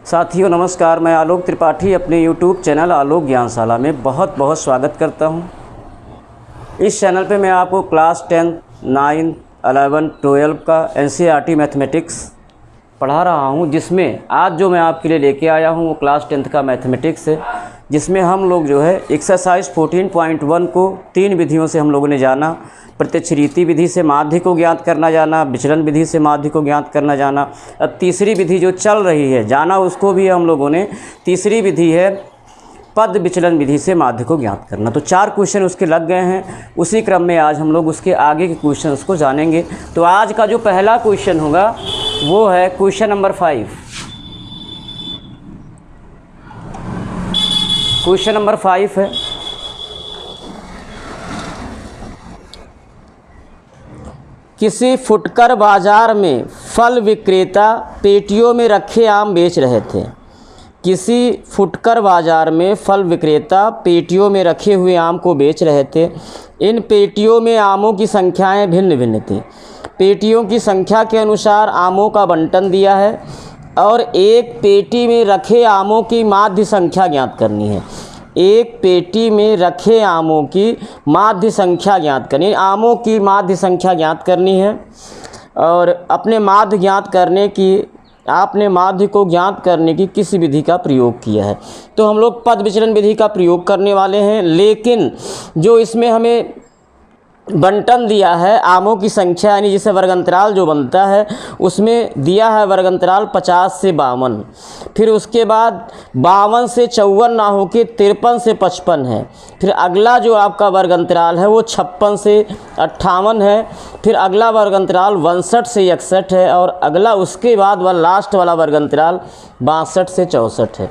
साथियों नमस्कार, मैं आलोक त्रिपाठी अपने YouTube चैनल आलोक ज्ञानशाला में बहुत बहुत स्वागत करता हूं। इस चैनल पे मैं आपको क्लास 10, 9, 11, 12 का NCERT मैथमेटिक्स पढ़ा रहा हूं, जिसमें आज जो मैं आपके लिए लेके आया हूं वो क्लास 10th का मैथमेटिक्स है, जिसमें हम लोग जो है एक्सरसाइज 14.1 को 3 विधियों से हम लोगों ने जाना। प्रत्यक्ष रीति विधि से माध्य को ज्ञात करना जाना, विचलन विधि से माध्य को ज्ञात करना जाना। अब तीसरी विधि जो चल रही है जाना, उसको भी हम लोगों ने, तीसरी विधि है पद विचलन विधि से माध्य को ज्ञात करना। तो 4 क्वेश्चन उसके लग गए हैं। उसी क्रम में आज हम लोग उसके आगे के क्वेश्चंस को जानेंगे। तो आज का जो पहला क्वेश्चन होगा वो है क्वेश्चन नंबर 5। क्वेश्चन नंबर 5 है, किसी फुटकर बाजार में फल विक्रेता पेटियों में रखे आम बेच रहे थे। किसी फुटकर बाजार में फल विक्रेता पेटियों में रखे हुए आम को बेच रहे थे। इन पेटियों में आमों की संख्याएं भिन्न भिन्न थीं। पेटियों की संख्या के अनुसार आमों का बंटन दिया है और एक पेटी में रखे आमों की माध्य संख्या ज्ञात करनी है। एक पेटी में रखे आमों की माध्य संख्या ज्ञात करनी, आमों की माध्य संख्या ज्ञात करनी है। और अपने माध्य ज्ञात करने की, आपने माध्य को ज्ञात करने की किस विधि का प्रयोग किया है। तो हम लोग पद विचलन विधि का प्रयोग करने वाले हैं, लेकिन जो इसमें हमें बंटन दिया है आमों की संख्या, यानी जिसे वर्गंतराल जो बनता है उसमें दिया है वर्गंतराल 50 से 52। फिर उसके बाद 52 से 54 ना हो के 53 से 55 है। फिर अगला जो आपका वर्गंतराल है वो 56 से 58 है। फिर अगला वर्गंतराल 62 से 61 है और अगला उसके बाद वह लास्ट वाला वर्गंतराल 62 से 64 है।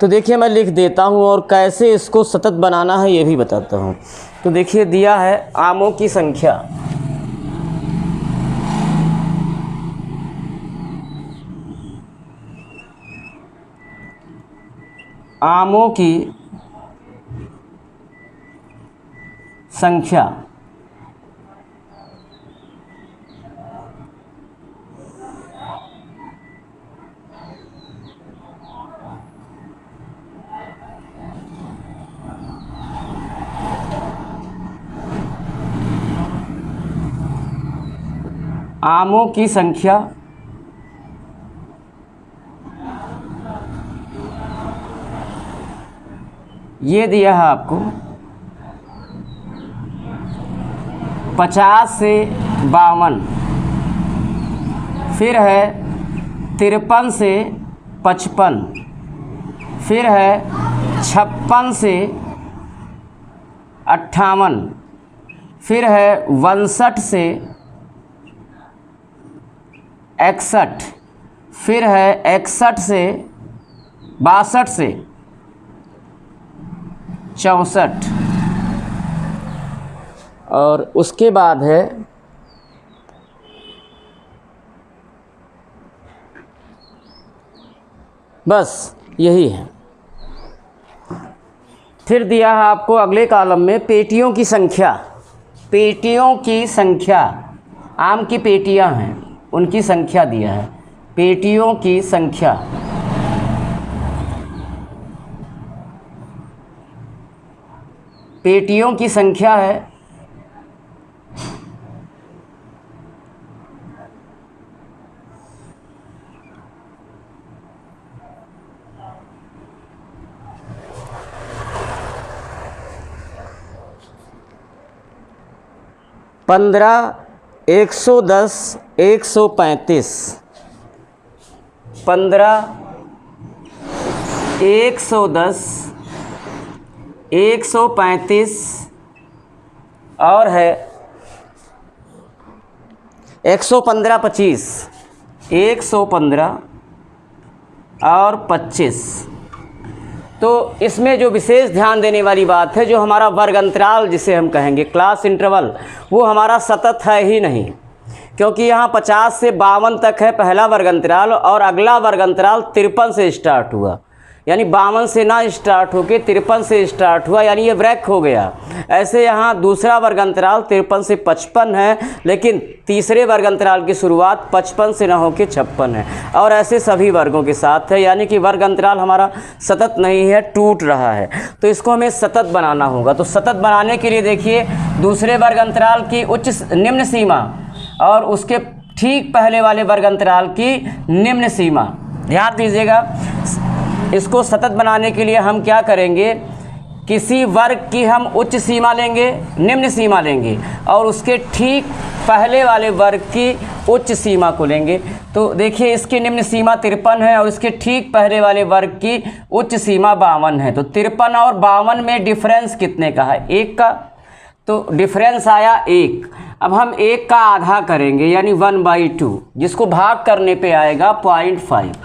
तो देखिए मैं लिख देता हूँ और कैसे इसको सतत बनाना है ये भी बताता हूँ। तो देखिए दिया है आमों की संख्या, आमों की संख्या आमों की संख्या ये दिया है आपको 50 से 52, फिर है 53 से 55, फिर है 56 से 58, फिर है 62 से 61, फिर है 61 से 62 से 64 और उसके बाद है बस यही है। फिर दिया है आपको अगले कॉलम में पेटियों की संख्या। पेटियों की संख्या, आम की पेटियां हैं उनकी संख्या दिया है। पेटियों की संख्या, पेटियों की संख्या है 15, 110, 135, 15, 110, 135 और है 115, 25, 115 और 25। तो इसमें जो विशेष ध्यान देने वाली बात है, जो हमारा वर्ग अंतराल जिसे हम कहेंगे क्लास इंटरवल, वो हमारा सतत है ही नहीं, क्योंकि यहाँ 50 से 52 तक है पहला वर्ग अंतराल और अगला वर्ग अंतराल 53 से स्टार्ट हुआ। यानी 52 से ना स्टार्ट होके 53 से स्टार्ट हुआ, यानी ये ब्रेक हो गया। ऐसे यहाँ दूसरा वर्ग अंतराल 53 से 55 है, लेकिन तीसरे वर्ग अंतराल की शुरुआत 55 से ना होके 56 है, और ऐसे सभी वर्गों के साथ है, यानी कि वर्ग अंतराल हमारा सतत नहीं है, टूट रहा है। तो इसको हमें सतत बनाना होगा। तो सतत बनाने के लिए देखिए, दूसरे वर्ग अंतराल की निम्न सीमा और उसके ठीक पहले वाले वर्ग अंतराल की निम्न सीमा, ध्यान दीजिएगा। इसको सतत बनाने के लिए हम क्या करेंगे, किसी वर्ग की हम उच्च सीमा लेंगे, निम्न सीमा लेंगे, और उसके ठीक पहले वाले वर्ग की उच्च सीमा को लेंगे। तो देखिए, इसकी निम्न सीमा 53 है और इसके ठीक पहले वाले वर्ग की उच्च सीमा 52 है। तो 53 और 52 में डिफरेंस कितने का है? 1 का। तो डिफरेंस आया 1। अब हम 1 का आधा करेंगे, यानी 1/2, जिसको भाग करने पे आएगा 0.5।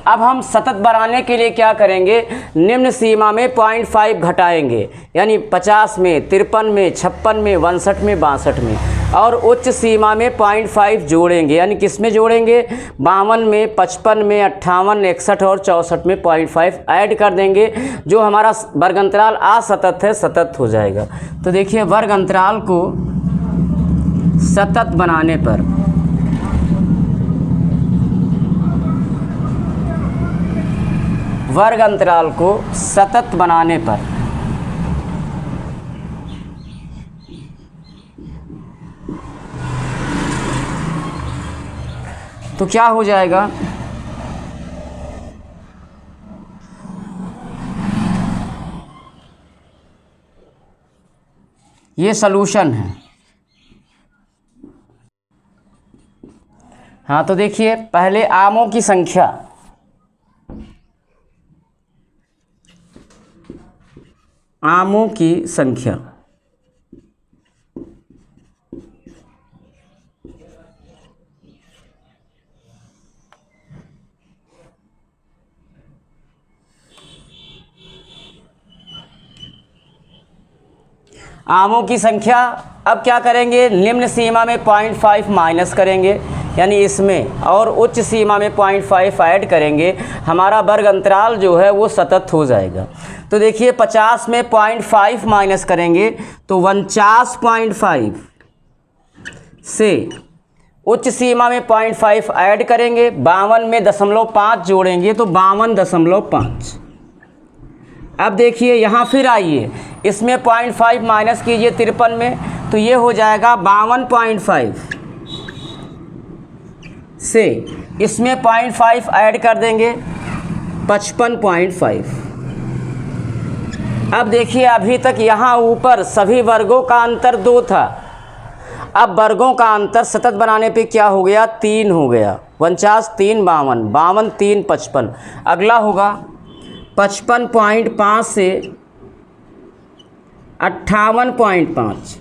अब हम सतत बनाने के लिए क्या करेंगे, निम्न सीमा में 0.5 घटाएंगे, यानी 50 में, 53 में, 56 में, 62 में, 62 में, और उच्च सीमा में 0.5 जोड़ेंगे, यानी किस में जोड़ेंगे, 52 में, 55 में, 58, 61 और 64 में 0.5 ऐड कर देंगे। जो हमारा वर्ग अंतराल असतत है, सतत हो जाएगा। तो देखिए, वर्ग अंतराल को सतत बनाने पर वर्ग अंतराल को सतत बनाने पर तो क्या हो जाएगा, ये सलूशन है। हाँ, तो देखिए, पहले आमों की संख्या, आमों की संख्या, आमों की संख्या। अब क्या करेंगे, निम्न सीमा में 0.5 माइनस करेंगे, यानी इसमें, और उच्च सीमा में 0.5 ऐड करेंगे। हमारा वर्ग अंतराल जो है वो सतत हो जाएगा। तो देखिए, 50 में 0.5 माइनस करेंगे तो 49.5 से उच्च सीमा में 0.5 ऐड करेंगे, 52 में 0.5 जोड़ेंगे तो 52.5। अब देखिए, यहाँ फिर आइए, इसमें 0.5 माइनस कीजिए 53 में, तो ये हो जाएगा 52.5 से इसमें 0.5 ऐड कर देंगे 55.5। अब देखिए, अभी तक यहाँ ऊपर सभी वर्गों का अंतर 2 था। अब वर्गों का अंतर सतत बनाने पे क्या हो गया, 3 हो गया। 49, 3, 52, 52, 3, 55। अगला होगा 55.5 से 58.5।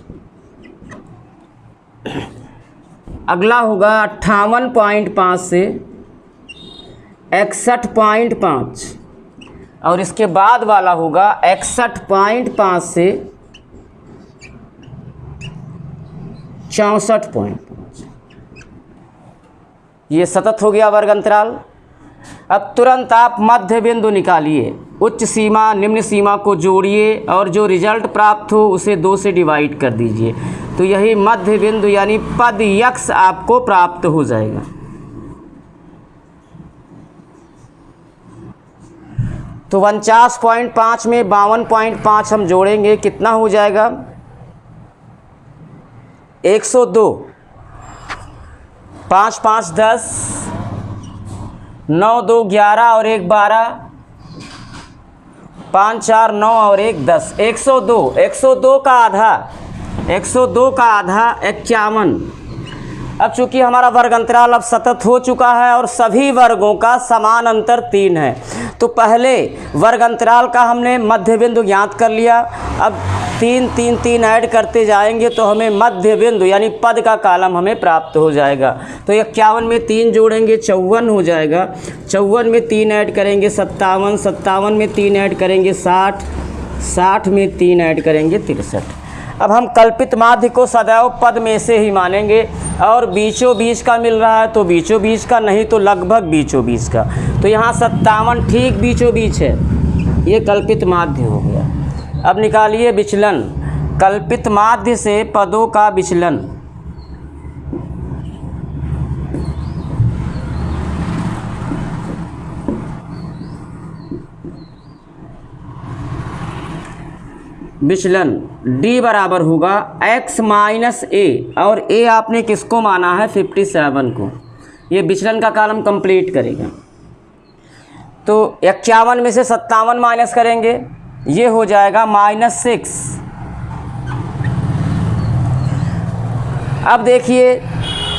अगला होगा 58.5 से 61.5, और इसके बाद वाला होगा 61.5 से 64.5। ये सतत हो गया वर्ग अंतराल। अब तुरंत आप मध्य बिंदु निकालिए, उच्च सीमा निम्न सीमा को जोड़िए और जो रिजल्ट प्राप्त हो उसे 2 से डिवाइड कर दीजिए। तो यही मध्य बिंदु यानी पद यक्ष आपको प्राप्त हो जाएगा। तो 49.5 में 52.5 हम जोड़ेंगे, कितना हो जाएगा, 102। 5, 5, 10, 9, 2, 11 और 1, 12, 5, 4, 9 और 1, 10। 102। 102 का आधा, 102 का आधा 51। अब चूंकि हमारा वर्ग अंतराल अब सतत हो चुका है और सभी वर्गों का समान अंतर 3 है, तो पहले वर्ग अंतराल का हमने मध्य बिंदु ज्ञात कर लिया। अब 3, 3, 3 ऐड करते जाएंगे तो हमें मध्य बिंदु यानी पद का कालम हमें प्राप्त हो जाएगा। तो 51 में 3 जोड़ेंगे 54 हो जाएगा। 54 में 3 ऐड करेंगे 57, 57 में 3 ऐड करेंगे 60, 60 में 3 ऐड करेंगे 63। अब हम कल्पित माध्य को सदैव पद में से ही मानेंगे। और बीचों बीच का मिल रहा है तो बीचों बीच का, नहीं तो लगभग बीचों बीच का। तो यहाँ 57 ठीक बीचों बीच है, ये कल्पित माध्य हो गया। अब निकालिए विचलन, कल्पित माध्य से पदों का विचलन। विचलन D बराबर होगा x माइनस ए, और a आपने किसको माना है 57 को। ये विचलन का कॉलम कंप्लीट करेगा। तो 51 में से 57 माइनस करेंगे, ये हो जाएगा -6। अब देखिए,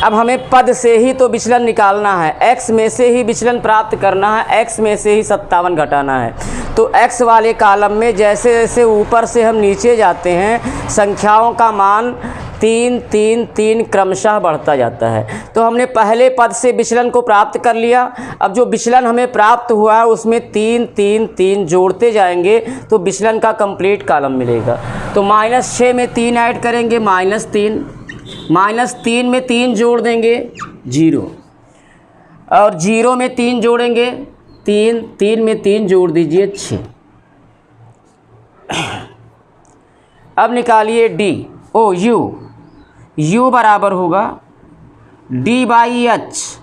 अब हमें पद से ही तो विचलन निकालना है, x में से ही विचलन प्राप्त करना है, x में से ही 57 घटाना है। तो x वाले कॉलम में जैसे जैसे ऊपर से हम नीचे जाते हैं, संख्याओं का मान 3 3 3 क्रमशः बढ़ता जाता है। तो हमने पहले पद से विचलन को प्राप्त कर लिया। अब जो विचलन हमें प्राप्त हुआ है उसमें 3 3 3 जोड़ते जाएंगे तो विचलन का कंप्लीट कॉलम मिलेगा। तो -6 में 3 ऐड करेंगे -3, -3 में 3 जोड़ देंगे 0, और 0 में 3 जोड़ेंगे 3, 3 में 3 जोड़ दीजिए 6। अब निकालिए U बराबर होगा D/H,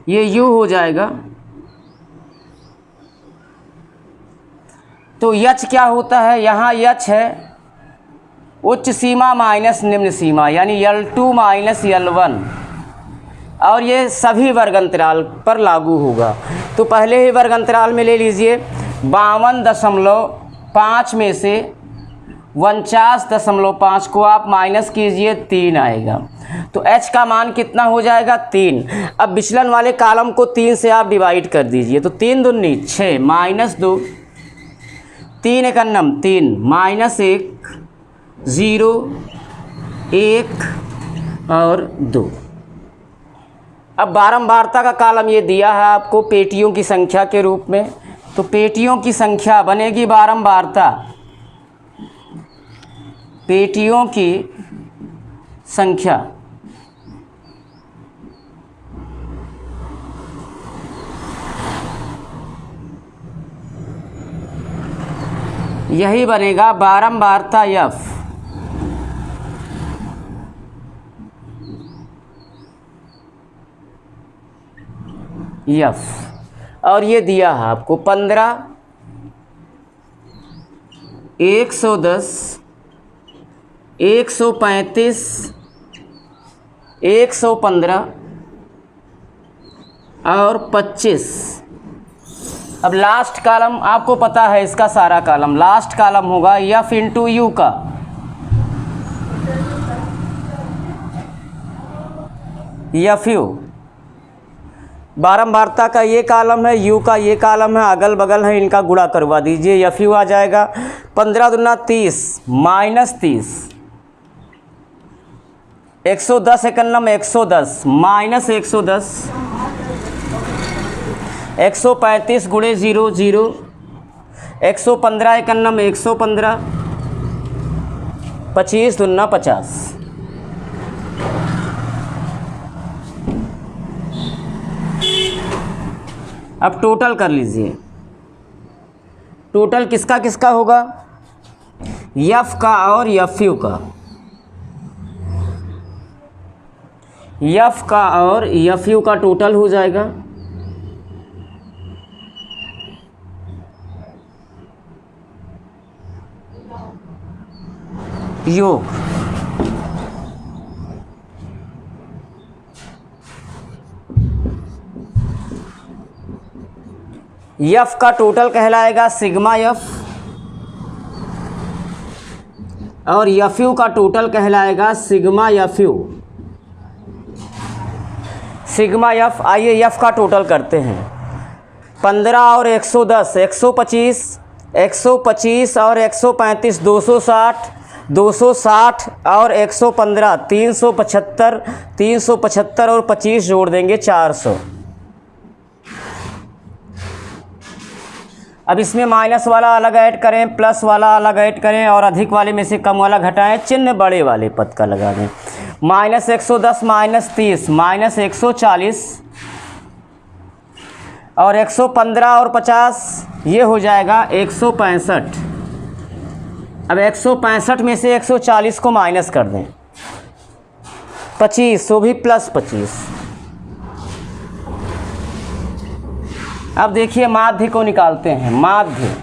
ये U हो जाएगा। तो H क्या होता है, यहाँ H है उच्च सीमा माइनस निम्न सीमा, यानी L2 माइनस L1, और ये सभी वर्ग अंतराल पर लागू होगा। तो पहले ही वर्ग अंतराल में ले लीजिए, 52.5 में से 49.5 को आप माइनस कीजिए, 3 आएगा। तो H का मान कितना हो जाएगा 3। अब विचलन वाले कॉलम को 3 से आप डिवाइड कर दीजिए, तो 3 दूनी 6, -2, 3 एकन्नम 3, -1 0 1 और 2। अब बारंबारता का कॉलम ये दिया है आपको पेटियों की संख्या के रूप में। तो पेटियों की संख्या बनेगी बारंबारता, पेटियों की संख्या यही बनेगा बारंबारता F। और ये दिया है आपको 15, 110, 135, 115 और 25। अब लास्ट कॉलम आपको पता है, इसका सारा कॉलम, लास्ट कॉलम होगा F इंटू U का। FU बारंबारता का ये कॉलम है, U का ये कॉलम है, अगल बगल है, इनका गुणा करवा दीजिए, FU आ जाएगा। 15 दूना 30, -30, 110 एकन्नम 110, -110, 135 गुणे 0 0, 115 एकन्नम 115, 25 दूना 50। अब टोटल कर लीजिए, टोटल किसका किसका होगा, F का और FU का, F का और FU का टोटल हो जाएगा। योग F का टोटल कहलाएगा सिग्मा F, और FU का टोटल कहलाएगा सिग्मा FU। सिग्मा F, आइए F का टोटल करते हैं। 15 और 110, 125, 125 और 135, 260, 260 और 115, 375, 375 और 25 जोड़ देंगे 400। अब इसमें माइनस वाला अलग ऐड करें, प्लस वाला अलग ऐड करें और अधिक वाले में से कम वाला घटाएं, चिन्ह बड़े वाले पद का लगा दें। -110 -30 -140 और 115 और 50 ये हो जाएगा 165। अब 165 में से 140 को माइनस कर दें, 25 वो भी +25। अब देखिए माध्य को निकालते हैं। माध्य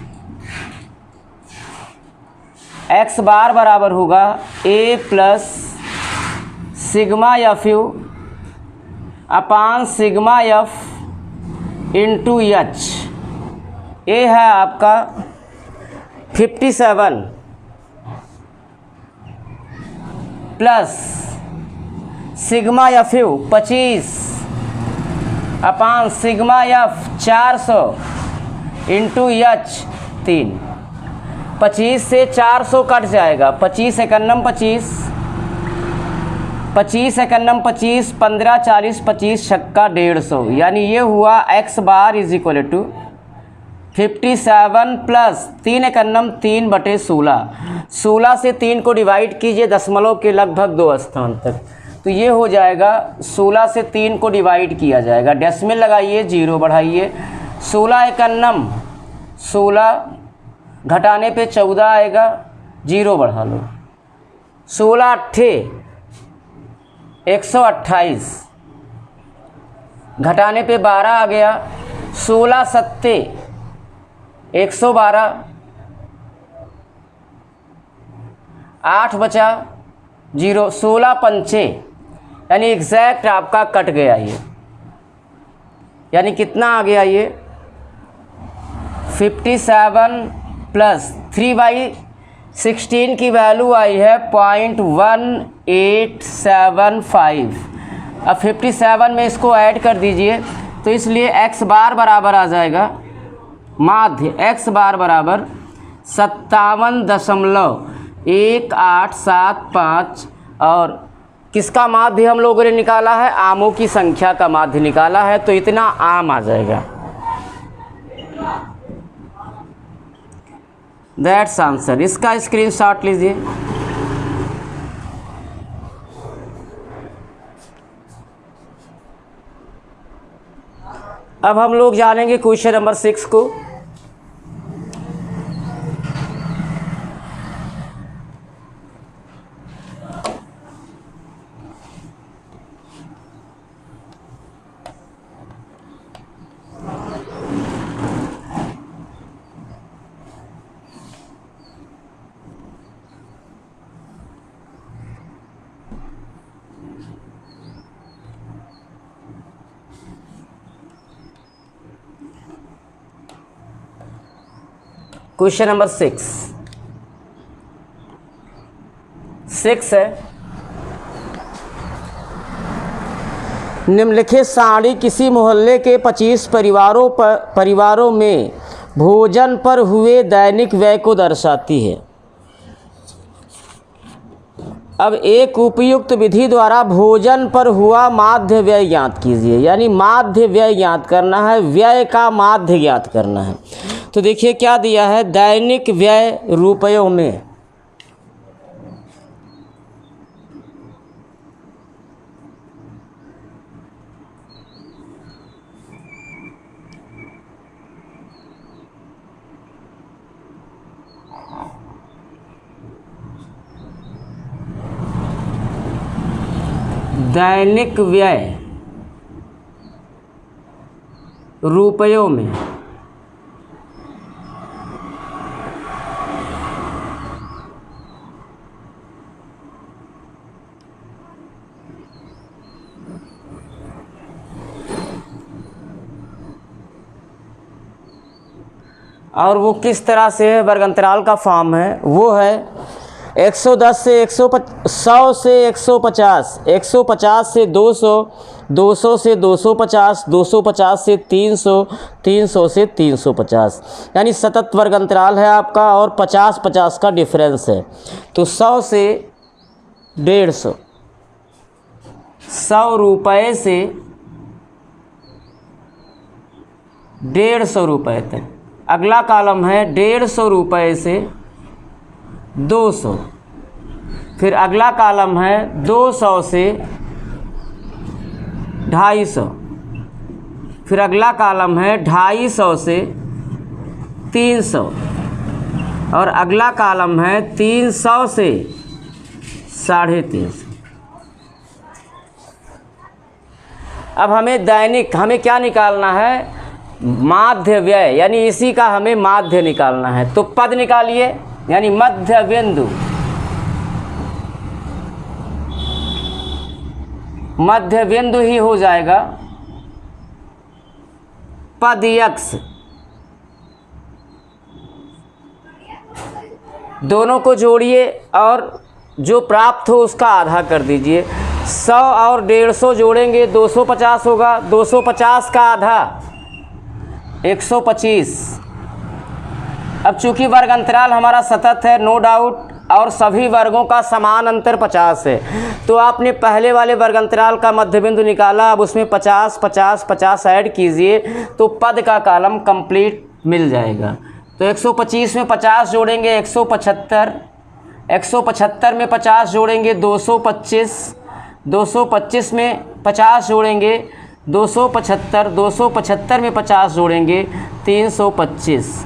x बार बराबर होगा a plus sigma F U upon sigma F into H. A है आपका 57 plus sigma F U 25 upon sigma F 400 into H 3। 25 से 400 कट जाएगा, 25 एकन्नम 25, 25 एकन्नम 25, 15 40 25 छक्का 150, यानी ये हुआ x bar is equal to 57 plus 3 एकन्नम 3/16। 16 से 3 को डिवाइड कीजिए दशमलव के लगभग 2 स्थान तक, तो ये हो जाएगा 16 से 3 को डिवाइड किया जाएगा, डेसिमल लगाइए, 0 बढ़ाइए, 16 एकन्नम 16 घटाने पे 14 आएगा, 0 बढ़ा लो, 16 अट्ठे 128 घटाने पे 12 आ गया, 16 सत्ते 112, 8 बचा 0, 16 पंचे यानी एग्जैक्ट आपका कट गया ये, यानी कितना आ गया ये 57 प्लस 3/16 की वैल्यू आई है 0.1875। अब 57 में इसको ऐड कर दीजिए, तो इसलिए x बार बराबर आ जाएगा, माध्य x बार बराबर 57.1875। और किसका माध्य हम लोगों ने निकाला है? आमों की संख्या का माध्य निकाला है, तो इतना आम आ जाएगा। That's answer. इसका स्क्रीनशॉट लीजिए। अब हम लोग जानेंगे क्वेश्चन नंबर 6 को। क्वेश्चन नंबर 6 है, निम्नलिखित सारणी किसी मोहल्ले के 25 परिवारों में भोजन पर हुए दैनिक व्यय को दर्शाती है। अब एक उपयुक्त विधि द्वारा भोजन पर हुआ माध्य व्यय ज्ञात कीजिए, यानी माध्य व्यय ज्ञात करना है, व्यय का माध्य ज्ञात करना है। तो देखिए क्या दिया है, दैनिक व्यय रुपयों में, दैनिक व्यय रुपयों में, और वो किस तरह से है, वर्ग अंतराल का फॉर्म है, वो है 110 से 100 से 150, 150 से 200, 200 से 250, 250 से 300, 300 से 350, यानी सतत वर्ग अंतराल है आपका, और 50-50 का डिफरेंस है। तो 100 से 150, 100 रुपये से 150 रुपये तक, अगला कॉलम है 150 रुपये से 200, फिर अगला कॉलम है 200 से 250, फिर अगला कॉलम है 250 से 300 और अगला कॉलम है 300 से 350। अब हमें दैनिक हमें क्या निकालना है, माध्य व्यय, यानी इसी का हमें माध्य निकालना है। तो पद निकालिए, यानी मध्य बिंदु, मध्य बिंदु ही हो जाएगा पद यक्ष। दोनों को जोड़िए और जो प्राप्त हो उसका आधा कर दीजिए। 100 और 150 जोड़ेंगे 250 होगा, 250 का आधा 125। अब चूंकि वर्ग अंतराल हमारा सतत है, नो डाउट, और सभी वर्गों का समान अंतर 50 है, तो आपने पहले वाले वर्ग अंतराल का मध्य बिंदु निकाला। अब उसमें 50 50 50 ऐड कीजिए तो पद का कॉलम कंप्लीट मिल जाएगा। तो 125 में 50 जोड़ेंगे 175, 175 में 50 जोड़ेंगे 225, 225 में 50 जोड़ेंगे 275, 275 में 50 जोड़ेंगे 325।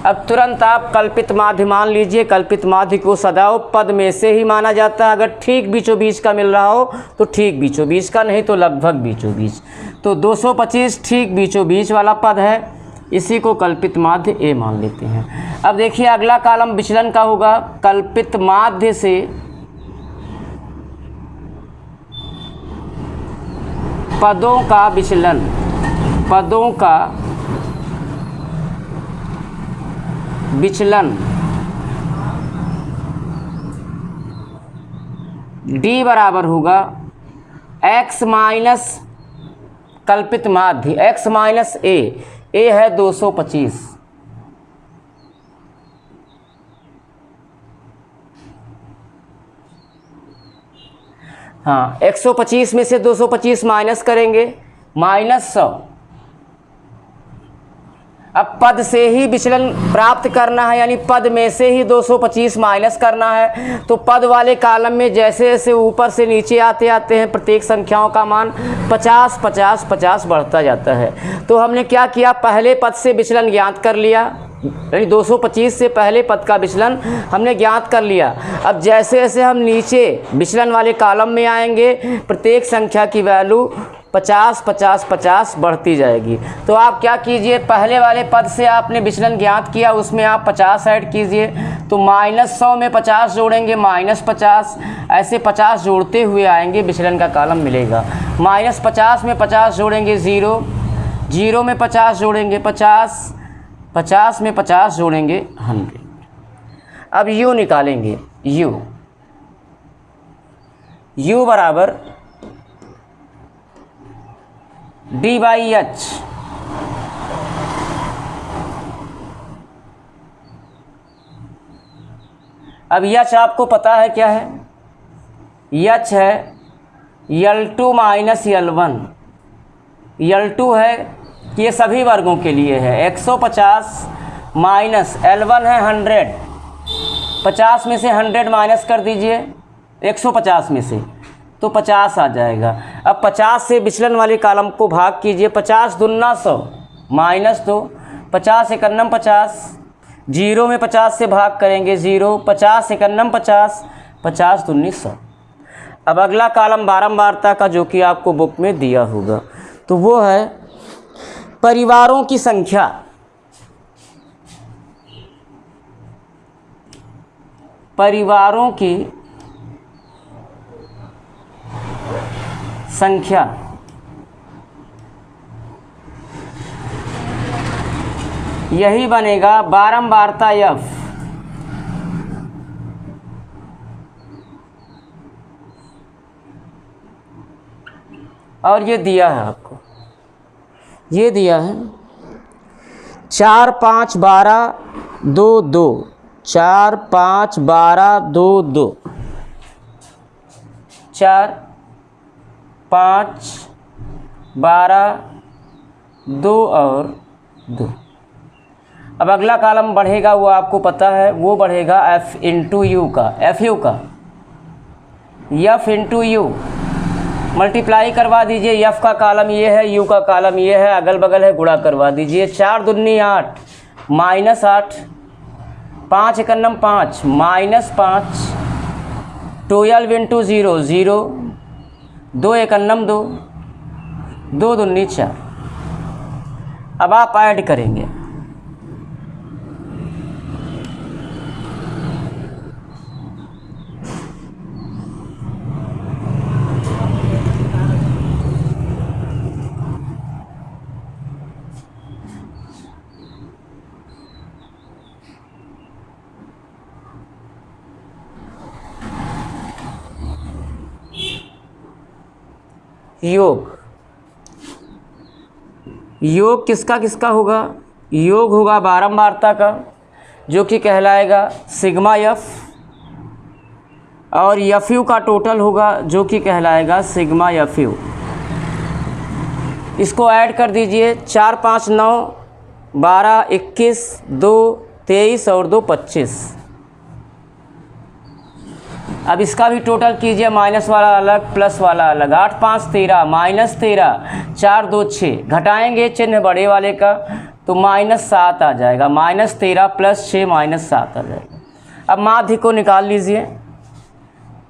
अब तुरंत आप कल्पित माध्य मान लीजिए। कल्पित माध्य को सदैव पद में से ही माना जाता है। अगर ठीक बीचों बीच का मिल रहा हो तो ठीक बीचों बीच का, नहीं तो लगभग बीचों बीच। तो 225 ठीक बीचों बीच वाला पद है, इसी को कल्पित माध्य ए मान लेते हैं। अब देखिए अगला कॉलम विचलन का होगा। कल्पित माध्य से पदों का विचलन, पदों का विचलन डी बराबर होगा x माइनस कल्पित माध्य x माइनस ए है 225। हाँ, 125 में से 225 माइनस करेंगे -100। अब पद से ही विचलन प्राप्त करना है, यानी पद में से ही 225 माइनस करना है। तो पद वाले कॉलम में जैसे जैसे ऊपर से नीचे आते आते हैं प्रत्येक संख्याओं का मान 50 50 50 बढ़ता जाता है। तो हमने क्या किया, पहले पद से विचलन ज्ञात कर लिया, यानी 225 से पहले पद का विचलन हमने ज्ञात कर लिया। अब जैसे जैसे हम नीचे विचलन वाले कॉलम में आएंगे प्रत्येक संख्या की वैल्यू 50 50 50 बढ़ती जाएगी। तो आप क्या कीजिए, पहले वाले पद से आपने विचलन ज्ञात किया, उसमें आप 50 ऐड कीजिए। तो -100 में 50 जोड़ेंगे -50, ऐसे 50 जोड़ते हुए आएंगे, विचलन का कॉलम मिलेगा। -50 में 50 जोड़ेंगे 0, 0 में 50 जोड़ेंगे 50, 50 में 50 जोड़ेंगे 100। अब u निकालेंगे, u बराबर d/h। अब h आपको पता है क्या है, h है L2 माइनस L1। L2 है कि ये सभी वर्गों के लिए है 150 माइनस L1 है 100। 50 में से 100 माइनस कर दीजिए 150 में से, तो 50 आ जाएगा। अब 50 से विचलन वाले कॉलम को भाग कीजिए, 50 दूना 100 -2, 50 51 50, 0 में 50 से भाग करेंगे 0, 50 51 50, 50 दूनी 100। अब अगला कॉलम बारंबारता का जो कि आपको बुक में दिया होगा, तो वो है परिवारों की संख्या। परिवारों की संख्या यही बनेगा बारंबारता f। और ये दिया है आपको, ये दिया है 4 5 12 2 2, 4 5 12 2 2, 4 5 12 2 और 2। अब अगला कॉलम बढ़ेगा, वो आपको पता है, वो बढ़ेगा एफ इंटू यू का, एफ यू का, एफ इंटू यू मल्टीप्लाई करवा दीजिए। एफ का कॉलम ये है, यू का कॉलम ये है, अगल बगल है, गुणा करवा दीजिए। 4 दूनी 8 माइनस 8, 5 एकन्नम 5 माइनस 5, 12 इंटू 0 0, 2 एकन्नम 2, 2 दूनी 4। अब आप ऐड करेंगे, योग, योग किसका किसका होगा? योग होगा बारंबारता का, जो कि कहलाएगा सिग्मा एफ, और एफ यू का टोटल होगा, जो कि कहलाएगा सिग्मा एफ यू। इसको ऐड कर दीजिए, 4 5 9 12 21 2 23 और 2 25। अब इसका भी टोटल कीजिए, माइनस वाला अलग प्लस वाला अलग। 8 5 13 माइनस 13, 4 2 6, घटाएंगे चिन्ह बड़े वाले का तो माइनस 7 आ जाएगा। माइनस 13 प्लस 6 माइनस 7 आ जाएगा। अब माध्य को निकाल लीजिए,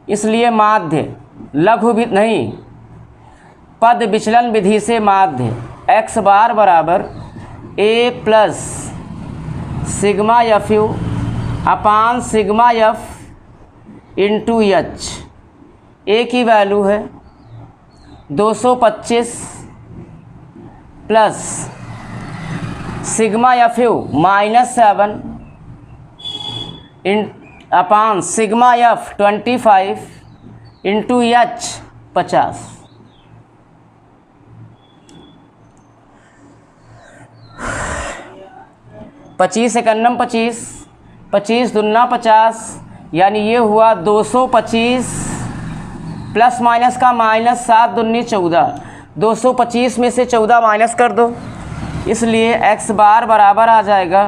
इसलिए माध्य लघु भी नहीं, पद विचलन विधि से माध्य x बार बराबर a plus sigma F U upon sigma F into H. A की वैल्यू है 225 plus sigma F U -7 upon sigma F 25 into H 50। पच्चीस एकन्नम 25, 25 दूना 50, यानी ये हुआ 225 प्लस माइनस का माइनस 7 दूनी 14। 225 में से 14 माइनस कर दो, इसलिए x बार बराबर आ जाएगा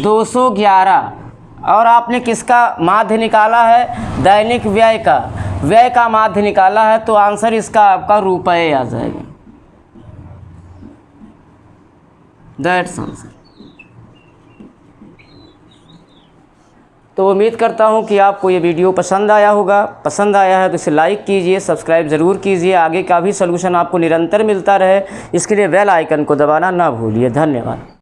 211। और आपने किसका माध्य निकाला है? दैनिक व्यय का, व्यय का माध्य निकाला है, तो आंसर इसका आपका रुपये आ जाएगा। That's answer. तो उम्मीद करता हूँ कि आपको ये वीडियो पसंद आया होगा। पसंद आया है तो इसे लाइक कीजिए, सब्सक्राइब ज़रूर कीजिए। आगे का भी सलूशन आपको निरंतर मिलता रहे, इसके लिए बेल आइकन को दबाना ना भूलिए। धन्यवाद।